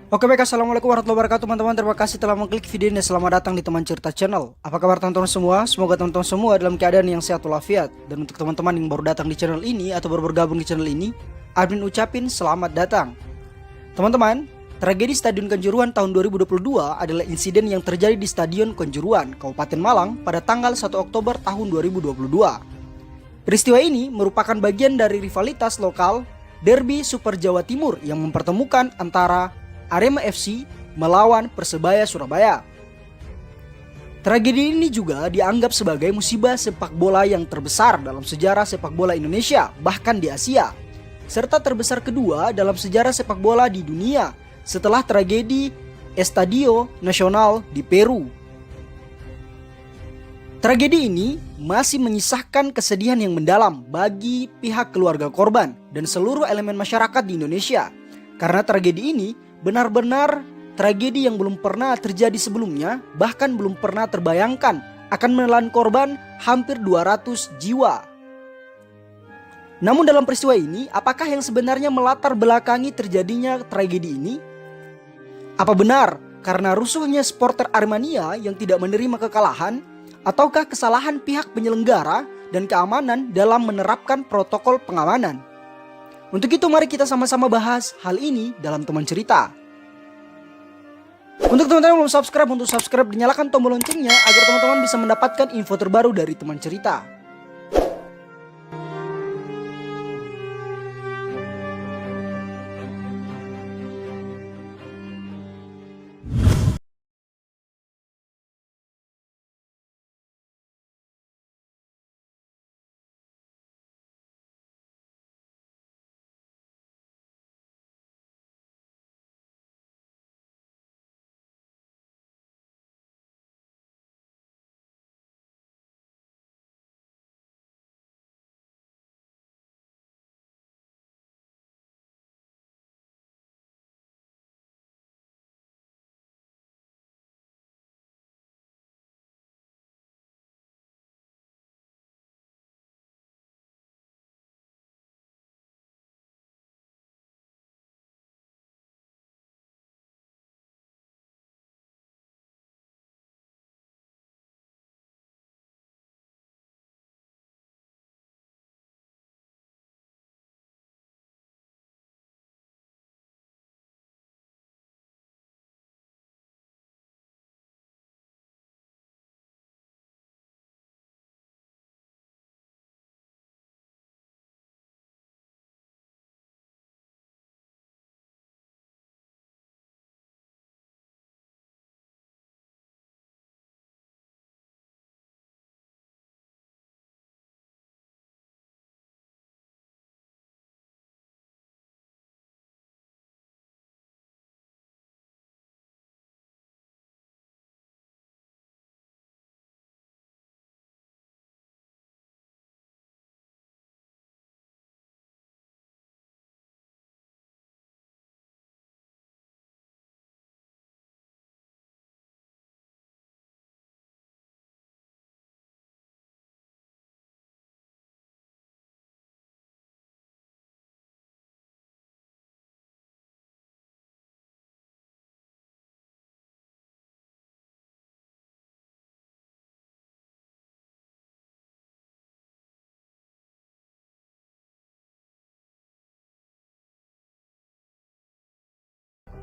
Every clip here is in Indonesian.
Oke baik, assalamualaikum warahmatullahi wabarakatuh teman-teman. Terima kasih telah mengklik video ini. Selamat datang di Teman Cerita Channel. Apa kabar teman-teman semua? Semoga teman-teman semua dalam keadaan yang sehat walafiat. Dan untuk teman-teman yang baru datang di channel ini atau baru bergabung di channel ini, admin ucapin selamat datang. Teman-teman, tragedi Stadion Kanjuruhan tahun 2022 adalah insiden yang terjadi di Stadion Kanjuruhan, Kabupaten Malang pada tanggal 1 Oktober tahun 2022. Peristiwa ini merupakan bagian dari rivalitas lokal Derby Super Jawa Timur yang mempertemukan antara Arema FC melawan Persebaya Surabaya. Tragedi ini juga dianggap sebagai musibah sepak bola yang terbesar dalam sejarah sepak bola Indonesia, bahkan di Asia, serta terbesar kedua dalam sejarah sepak bola di dunia setelah tragedi Estadio Nacional di Peru. Tragedi ini masih menyisakan kesedihan yang mendalam bagi pihak keluarga korban dan seluruh elemen masyarakat di Indonesia, karena tragedi ini benar-benar tragedi yang belum pernah terjadi sebelumnya, bahkan belum pernah terbayangkan akan menelan korban hampir 200 jiwa. Namun dalam peristiwa ini, apakah yang sebenarnya melatar belakangi terjadinya tragedi ini? Apa benar karena rusuhnya supporter Aremania yang tidak menerima kekalahan, ataukah kesalahan pihak penyelenggara dan keamanan dalam menerapkan protokol pengamanan? Untuk itu mari kita sama-sama bahas hal ini dalam Teman Cerita. Untuk teman-teman yang belum subscribe, untuk subscribe dan nyalakan tombol loncengnya agar teman-teman bisa mendapatkan info terbaru dari Teman Cerita.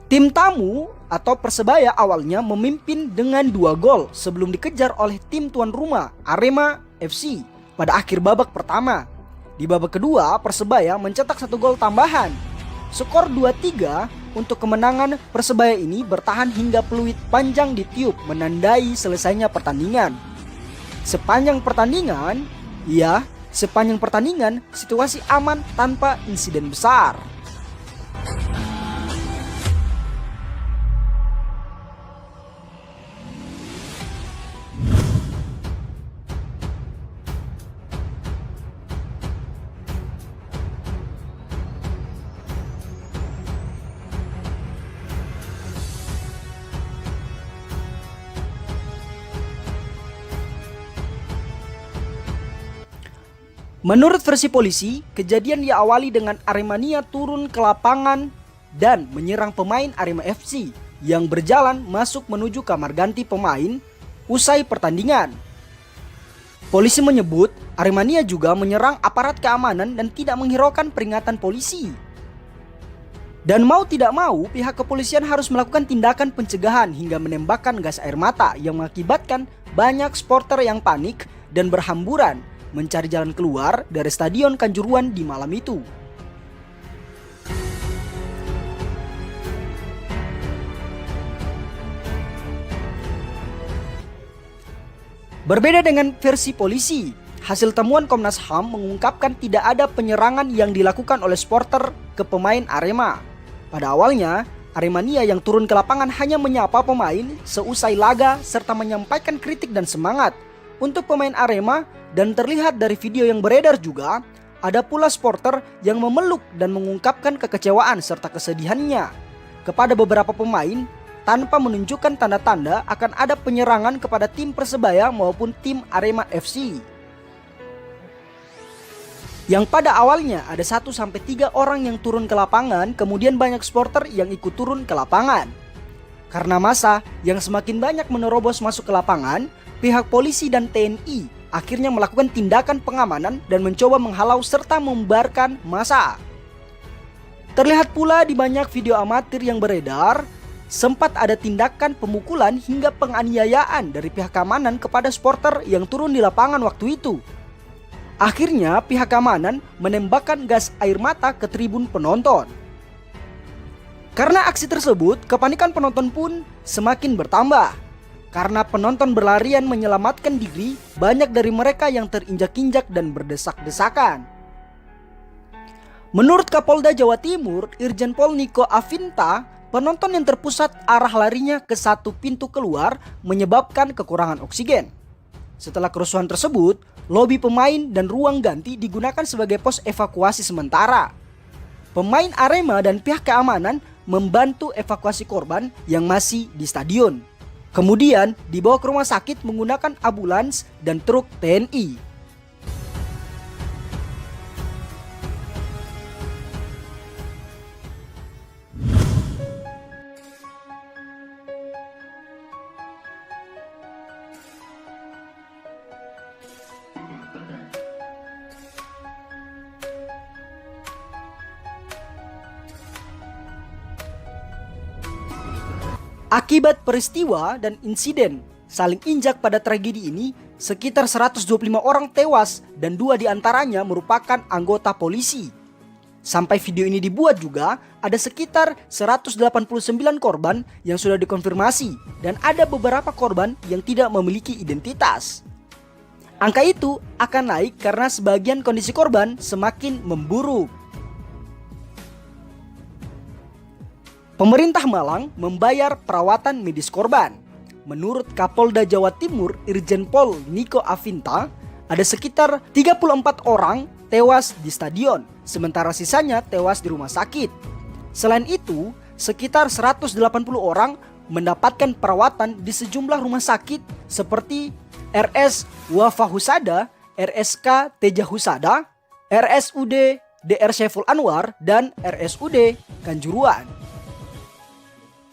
Tim tamu atau Persebaya awalnya memimpin dengan 2 gol sebelum dikejar oleh tim tuan rumah Arema FC pada akhir babak pertama. Di babak kedua, Persebaya mencetak 1 gol tambahan. Skor 2-3 untuk kemenangan Persebaya ini bertahan hingga peluit panjang ditiup menandai selesainya pertandingan. Sepanjang pertandingan situasi aman tanpa insiden besar. Menurut versi polisi, kejadian diawali dengan Aremania turun ke lapangan dan menyerang pemain Arema FC yang berjalan masuk menuju kamar ganti pemain usai pertandingan. Polisi menyebut Aremania juga menyerang aparat keamanan dan tidak menghiraukan peringatan polisi. Dan mau tidak mau, pihak kepolisian harus melakukan tindakan pencegahan hingga menembakkan gas air mata yang mengakibatkan banyak supporter yang panik dan berhamburan mencari jalan keluar dari Stadion Kanjuruhan di malam itu. Berbeda dengan versi polisi, hasil temuan Komnas HAM mengungkapkan tidak ada penyerangan yang dilakukan oleh supporter ke pemain Arema. Pada awalnya, Aremania yang turun ke lapangan hanya menyapa pemain seusai laga serta menyampaikan kritik dan semangat untuk pemain Arema, dan terlihat dari video yang beredar juga ada pula supporter yang memeluk dan mengungkapkan kekecewaan serta kesedihannya kepada beberapa pemain tanpa menunjukkan tanda-tanda akan ada penyerangan kepada tim Persebaya maupun tim Arema FC. Yang pada awalnya ada 1-3 orang yang turun ke lapangan, kemudian banyak supporter yang ikut turun ke lapangan. Karena massa yang semakin banyak menerobos masuk ke lapangan, pihak polisi dan TNI akhirnya melakukan tindakan pengamanan dan mencoba menghalau serta membubarkan massa. Terlihat pula di banyak video amatir yang beredar, sempat ada tindakan pemukulan hingga penganiayaan dari pihak keamanan kepada supporter yang turun di lapangan waktu itu. Akhirnya pihak keamanan menembakkan gas air mata ke tribun penonton. Karena aksi tersebut, kepanikan penonton pun semakin bertambah. Karena penonton berlarian menyelamatkan diri, banyak dari mereka yang terinjak-injak dan berdesak-desakan. Menurut Kapolda Jawa Timur, Irjen Pol Niko Afinta, penonton yang terpusat arah larinya ke satu pintu keluar menyebabkan kekurangan oksigen. Setelah kerusuhan tersebut, lobi pemain dan ruang ganti digunakan sebagai pos evakuasi sementara. Pemain Arema dan pihak keamanan membantu evakuasi korban yang masih di stadion. Kemudian dibawa ke rumah sakit menggunakan ambulans dan truk TNI. Akibat peristiwa dan insiden saling injak pada tragedi ini, sekitar 125 orang tewas dan 2 diantaranya merupakan anggota polisi. Sampai video ini dibuat juga, ada sekitar 189 korban yang sudah dikonfirmasi dan ada beberapa korban yang tidak memiliki identitas. Angka itu akan naik karena sebagian kondisi korban semakin memburuk. Pemerintah Malang membayar perawatan medis korban. Menurut Kapolda Jawa Timur Irjen Pol Niko Afinta, ada sekitar 34 orang tewas di stadion, sementara sisanya tewas di rumah sakit. Selain itu, sekitar 180 orang mendapatkan perawatan di sejumlah rumah sakit seperti RS Wafa Husada, RSK Teja Husada, RSUD DR Syaiful Anwar, dan RSUD Kanjuruhan.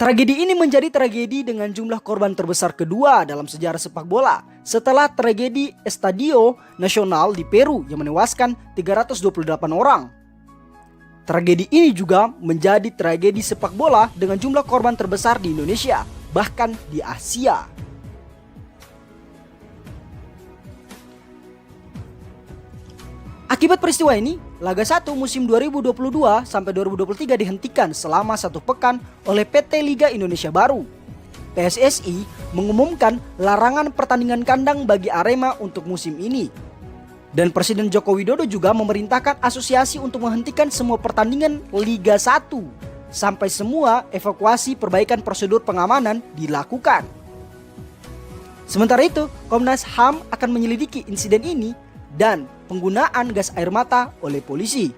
Tragedi ini menjadi tragedi dengan jumlah korban terbesar kedua dalam sejarah sepak bola setelah tragedi Estadio Nacional di Peru yang menewaskan 328 orang. Tragedi ini juga menjadi tragedi sepak bola dengan jumlah korban terbesar di Indonesia, bahkan di Asia. Akibat peristiwa ini, Laga 1 musim 2022 sampai 2023 dihentikan selama 1 pekan oleh PT Liga Indonesia Baru. PSSI mengumumkan larangan pertandingan kandang bagi Arema untuk musim ini. Dan Presiden Joko Widodo juga memerintahkan asosiasi untuk menghentikan semua pertandingan Liga 1 sampai semua evakuasi perbaikan prosedur pengamanan dilakukan. Sementara itu, Komnas HAM akan menyelidiki insiden ini dan penggunaan gas air mata oleh polisi.